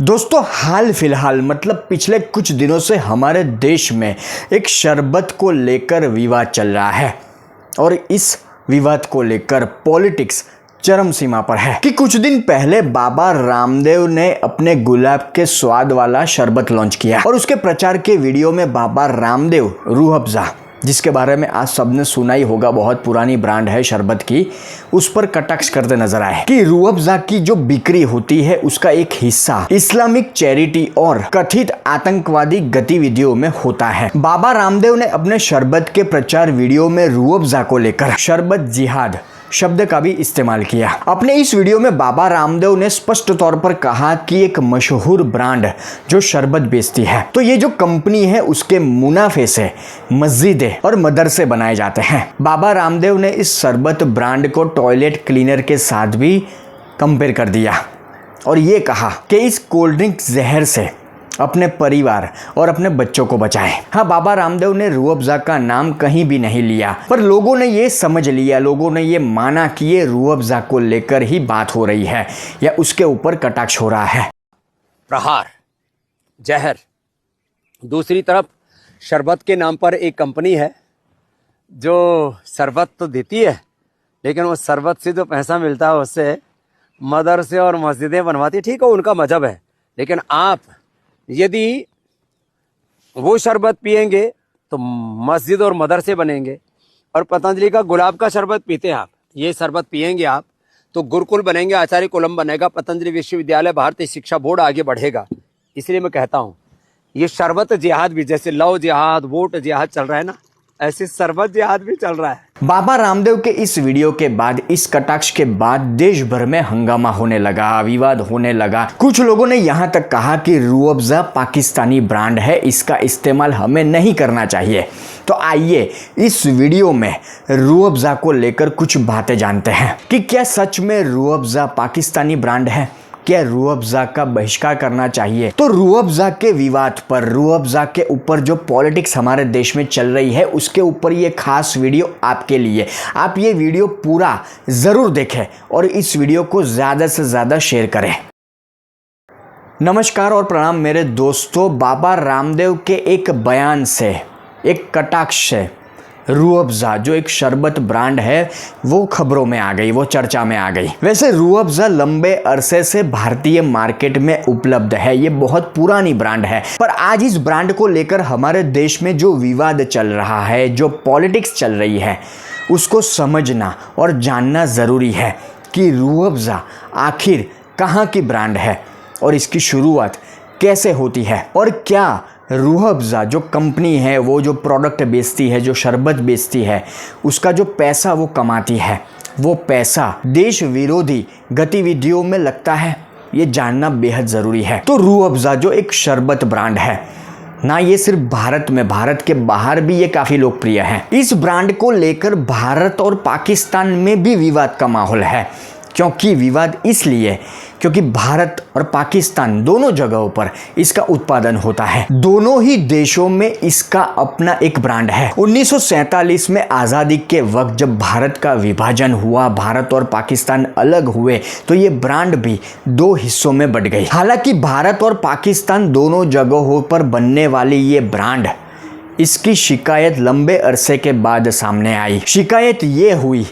दोस्तों हाल फिलहाल मतलब पिछले कुछ दिनों से हमारे देश में एक शरबत को लेकर विवाद चल रहा है और इस विवाद को लेकर पॉलिटिक्स चरम सीमा पर है कि कुछ दिन पहले बाबा रामदेव ने अपने गुलाब के स्वाद वाला शरबत लॉन्च किया और उसके प्रचार के वीडियो में बाबा रामदेव रूह अफ़ज़ा, जिसके बारे में आज सबने सुना ही होगा, बहुत पुरानी ब्रांड है शरबत की, उस पर कटाक्ष करते नजर आए कि रूह अफ़ज़ा की जो बिक्री होती है उसका एक हिस्सा इस्लामिक चैरिटी और कथित आतंकवादी गतिविधियों में होता है। बाबा रामदेव ने अपने शरबत के प्रचार वीडियो में रूह अफ़ज़ा को लेकर शरबत जिहाद शब्द का भी इस्तेमाल किया। अपने इस वीडियो में बाबा रामदेव ने स्पष्ट तौर पर कहा कि एक मशहूर ब्रांड जो शरबत बेचती है, तो ये जो कंपनी है उसके मुनाफे से मस्जिदें और मदरसे बनाए जाते हैं। बाबा रामदेव ने इस शरबत ब्रांड को टॉयलेट क्लीनर के साथ भी कंपेयर कर दिया और ये कहा कि इस कोल्ड ड्रिंक जहर से अपने परिवार और अपने बच्चों को बचाएं। हाँ, बाबा रामदेव ने रूह अफ़ज़ा का नाम कहीं भी नहीं लिया, पर लोगों ने ये समझ लिया, लोगों ने ये माना कि ये रूह अफ़ज़ा को लेकर ही बात हो रही है या उसके ऊपर कटाक्ष हो रहा है। प्रहार जहर, दूसरी तरफ शरबत के नाम पर एक कंपनी है जो शरबत तो देती है, लेकिन वो शरबत से जो पैसा मिलता है उससे मदरसे और मस्जिदें बनवाती है। ठीक है, उनका मजहब है, लेकिन आप यदि वो शरबत पिएंगे तो मस्जिद और मदरसे बनेंगे, और पतंजलि का गुलाब का शरबत पीते हैं आप, ये शरबत पिएंगे आप तो गुरुकुल बनेंगे, आचार्य कुलम बनेगा, पतंजलि विश्वविद्यालय, भारतीय शिक्षा बोर्ड आगे बढ़ेगा। इसलिए मैं कहता हूँ ये शरबत जिहाद भी, जैसे लव जिहाद, वोट जिहाद चल रहा है ना, ऐसे शरबत जिहाद भी चल रहा है। बाबा रामदेव के इस वीडियो के बाद, इस कटाक्ष के बाद देश भर में हंगामा होने लगा, विवाद होने लगा। कुछ लोगों ने यहां तक कहा कि रूह अफ़ज़ा पाकिस्तानी ब्रांड है, इसका इस्तेमाल हमें नहीं करना चाहिए। तो आइए इस वीडियो में रूह अफ़ज़ा को लेकर कुछ बातें जानते हैं कि क्या सच में रूह अफ़ज़ा पाकिस्तानी ब्रांड है, क्या रूह अफ़ज़ा का बहिष्कार करना चाहिए। तो रूह अफ़ज़ा के विवाद पर, रूह अफ़ज़ा के ऊपर जो पॉलिटिक्स हमारे देश में चल रही है उसके ऊपर ये खास वीडियो आपके लिए। आप ये वीडियो पूरा जरूर देखें और इस वीडियो को ज़्यादा से ज़्यादा शेयर करें। नमस्कार और प्रणाम मेरे दोस्तों। बाबा रामदेव के एक बयान से, एक कटाक्ष से रूह अफ़ज़ा जो एक शरबत ब्रांड है वो खबरों में आ गई, वो चर्चा में आ गई। वैसे रूह अफ़ज़ा लंबे अरसे से भारतीय मार्केट में उपलब्ध है, ये बहुत पुरानी ब्रांड है, पर आज इस ब्रांड को लेकर हमारे देश में जो विवाद चल रहा है, जो पॉलिटिक्स चल रही है, उसको समझना और जानना ज़रूरी है कि रूह अफ़ज़ा आखिर कहाँ की ब्रांड है और इसकी शुरुआत कैसे होती है, और क्या रूह अफ़ज़ा जो कंपनी है, वो जो प्रोडक्ट बेचती है, जो शरबत बेचती है, उसका जो पैसा वो कमाती है, वो पैसा देश विरोधी गतिविधियों में लगता है, ये जानना बेहद ज़रूरी है। तो रूह अफ़ज़ा जो एक शरबत ब्रांड है ना, ये सिर्फ भारत में, भारत के बाहर भी ये काफ़ी लोकप्रिय है। इस ब्रांड को लेकर भारत और पाकिस्तान में भी विवाद का माहौल है। क्योंकि विवाद इसलिए क्योंकि भारत और पाकिस्तान दोनों जगहों पर इसका उत्पादन होता है, दोनों ही देशों में इसका अपना एक ब्रांड है। 1947 में आज़ादी के वक्त जब भारत का विभाजन हुआ, भारत और पाकिस्तान अलग हुए, तो ये ब्रांड भी दो हिस्सों में बट गई। हालांकि भारत और पाकिस्तान दोनों जगहों पर बनने वाली ये ब्रांड, इसकी शिकायत लंबे अरसे के बाद सामने आई। शिकायत ये हुई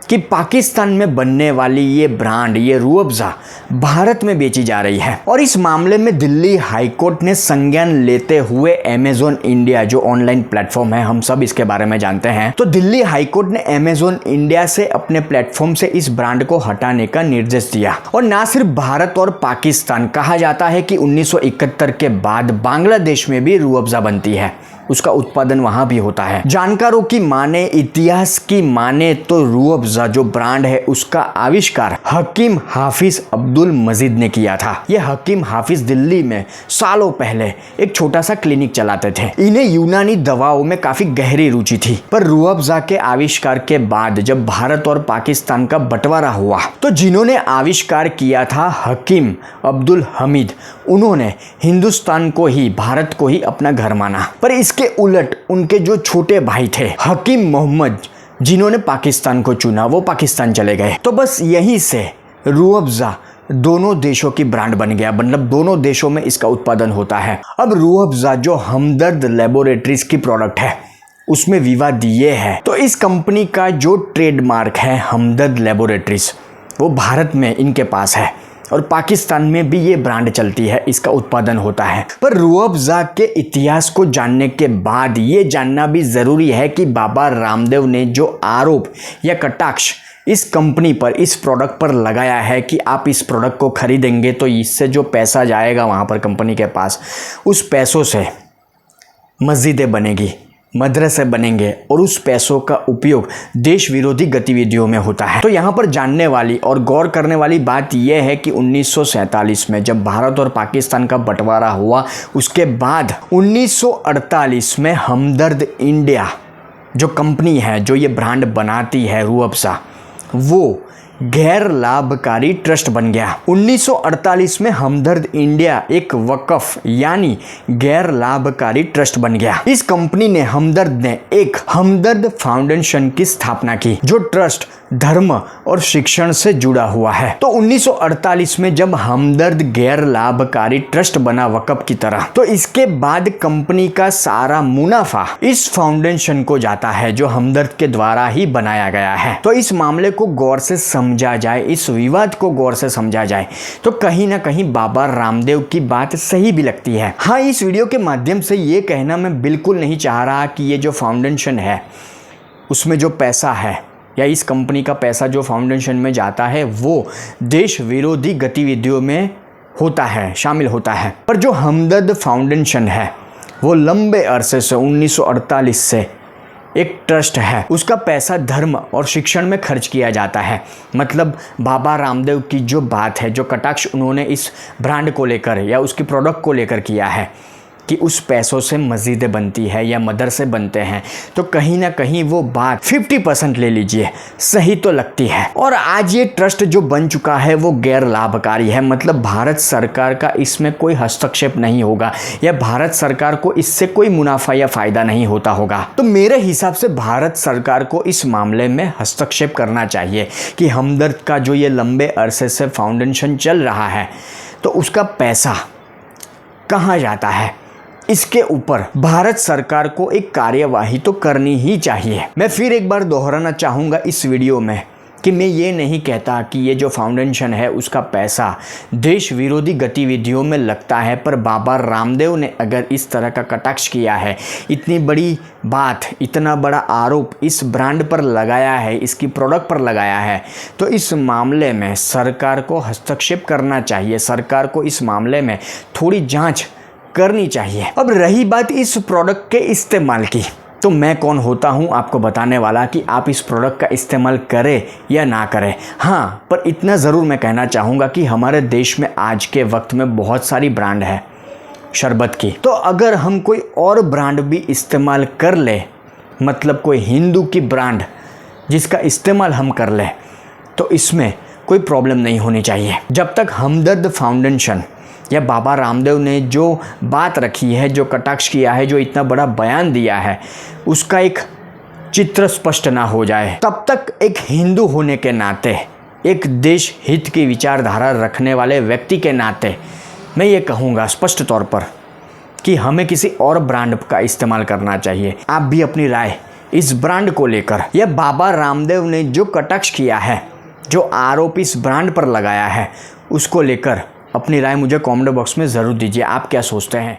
कि पाकिस्तान में बनने वाली ये ब्रांड, ये रूह अफ़ज़ा भारत में बेची जा रही है, और इस मामले में दिल्ली हाईकोर्ट ने संज्ञान लेते हुए अमेज़न इंडिया जो ऑनलाइन प्लेटफॉर्म है, हम सब इसके बारे में जानते हैं, तो दिल्ली हाईकोर्ट ने अमेज़न इंडिया से अपने प्लेटफॉर्म से इस ब्रांड को हटाने का निर्देश दिया। और ना सिर्फ भारत और पाकिस्तान, कहा जाता है कि 1971 के बाद बांग्लादेश में भी रूह अफ़ज़ा बनती है, उसका उत्पादन वहां भी होता है। जानकारों की माने, इतिहास की माने तो रूह अफ़ज़ा जो ब्रांड है उसका आविष्कार हकीम हाफिज अब्दुल मजीद ने किया था। ये हकीम हाफिज दिल्ली में सालों पहले एक छोटा सा क्लिनिक चलाते थे। इन्हें यूनानी दवाओं में काफी गहरी रुचि थी, पर रूह अफ़ज़ा के आविष्कार के बाद जब भारत और पाकिस्तान का बंटवारा हुआ, तो जिन्होंने आविष्कार किया था हकीम अब्दुल हमीद, उन्होंने हिंदुस्तान को ही, भारत को ही अपना घर माना। पर इसके उलट उनके जो छोटे भाई थे हकीम मोहम्मद, जिन्होंने पाकिस्तान को चुना, वो पाकिस्तान चले गए। तो बस यहीं से रूह अफ़ज़ा दोनों देशों की ब्रांड बन गया, मतलब दोनों देशों में इसका उत्पादन होता है। अब रूह अफ़ज़ा जो हमदर्द लेबोरेटरीज की प्रोडक्ट है उसमें विवाद ये है, तो इस कंपनी का जो ट्रेडमार्क है हमदर्द लेबोरेटरीज वो भारत में इनके पास है और पाकिस्तान में भी ये ब्रांड चलती है, इसका उत्पादन होता है। पर रूह अफ़ज़ा के इतिहास को जानने के बाद ये जानना भी ज़रूरी है कि बाबा रामदेव ने जो आरोप या कटाक्ष इस कंपनी पर, इस प्रोडक्ट पर लगाया है कि आप इस प्रोडक्ट को खरीदेंगे तो इससे जो पैसा जाएगा वहाँ पर कंपनी के पास, उस पैसों से मस्जिदें बनेगी, मदरसे बनेंगे और उस पैसों का उपयोग देश विरोधी गतिविधियों में होता है। तो यहाँ पर जानने वाली और गौर करने वाली बात यह है कि 1947 में जब भारत और पाकिस्तान का बंटवारा हुआ, उसके बाद 1948 में हमदर्द इंडिया जो कंपनी है, जो ये ब्रांड बनाती है रूह अफ़ज़ा, वो गैर लाभकारी ट्रस्ट बन गया। 1948 में हमदर्द इंडिया एक वक़फ़ यानी गैर लाभकारी ट्रस्ट बन गया। इस कंपनी ने हमदर्द ने एक हमदर्द फाउंडेशन की स्थापना की जो ट्रस्ट, धर्म और शिक्षण से जुड़ा हुआ है। तो 1948 में जब हमदर्द गैर लाभकारी ट्रस्ट बना वक़फ़ की तरह, तो इसके बाद कंपनी का सारा मुनाफा इस फाउंडेशन को जाता है जो हमदर्द के द्वारा ही बनाया गया है। तो इस मामले को गौर से समझा जाए, इस विवाद को गौर से समझा जाए तो कहीं ना कहीं बाबा रामदेव की बात सही भी लगती है। हाँ, इस वीडियो के माध्यम से ये कहना मैं बिल्कुल नहीं चाह रहा कि ये जो फाउंडेशन है उसमें जो पैसा है या इस कंपनी का पैसा जो फाउंडेशन में जाता है वो देश विरोधी गतिविधियों में होता है, शामिल होता है। पर जो हमदर्द फाउंडेशन है वो लंबे अरसे से 1948 से एक ट्रस्ट है, उसका पैसा धर्म और शिक्षण में खर्च किया जाता है। मतलब बाबा रामदेव की जो बात है, जो कटाक्ष उन्होंने इस ब्रांड को लेकर या उसकी प्रोडक्ट को लेकर किया है कि उस पैसों से मस्जिदें बनती है या मदरसे बनते हैं, तो कहीं ना कहीं वो बात 50% ले लीजिए सही तो लगती है। और आज ये ट्रस्ट जो बन चुका है वो गैर लाभकारी है, मतलब भारत सरकार का इसमें कोई हस्तक्षेप नहीं होगा या भारत सरकार को इससे कोई मुनाफा या फ़ायदा नहीं होता होगा। तो मेरे हिसाब से भारत सरकार को इस मामले में हस्तक्षेप करना चाहिए कि हमदर्द का जो ये लंबे अरसे से फाउंडेशन चल रहा है तो उसका पैसा कहाँ जाता है, इसके ऊपर भारत सरकार को एक कार्यवाही तो करनी ही चाहिए। मैं फिर एक बार दोहराना चाहूँगा इस वीडियो में कि मैं ये नहीं कहता कि ये जो फाउंडेशन है उसका पैसा देश विरोधी गतिविधियों में लगता है, पर बाबा रामदेव ने अगर इस तरह का कटाक्ष किया है, इतनी बड़ी बात, इतना बड़ा आरोप इस ब्रांड पर लगाया है, इसकी प्रोडक्ट पर लगाया है, तो इस मामले में सरकार को हस्तक्षेप करना चाहिए, सरकार को इस मामले में थोड़ी जाँच करनी चाहिए। अब रही बात इस प्रोडक्ट के इस्तेमाल की, तो मैं कौन होता हूँ आपको बताने वाला कि आप इस प्रोडक्ट का इस्तेमाल करें या ना करें। हाँ, पर इतना ज़रूर मैं कहना चाहूँगा कि हमारे देश में आज के वक्त में बहुत सारी ब्रांड है शरबत की, तो अगर हम कोई और ब्रांड भी इस्तेमाल कर ले, मतलब कोई हिंदू की ब्रांड जिसका इस्तेमाल हम कर लें, तो इसमें कोई प्रॉब्लम नहीं होनी चाहिए। जब तक हमदर्द फाउंडेशन या बाबा रामदेव ने जो बात रखी है, जो कटाक्ष किया है, जो इतना बड़ा बयान दिया है, उसका एक चित्र स्पष्ट ना हो जाए, तब तक एक हिंदू होने के नाते, एक देश हित की विचारधारा रखने वाले व्यक्ति के नाते मैं ये कहूँगा स्पष्ट तौर पर कि हमें किसी और ब्रांड का इस्तेमाल करना चाहिए। आप भी अपनी राय इस ब्रांड को लेकर या बाबा रामदेव ने जो कटाक्ष किया है, जो आरोप इस ब्रांड पर लगाया है, उसको लेकर अपनी राय मुझे कमेंट बॉक्स में ज़रूर दीजिए। आप क्या सोचते हैं?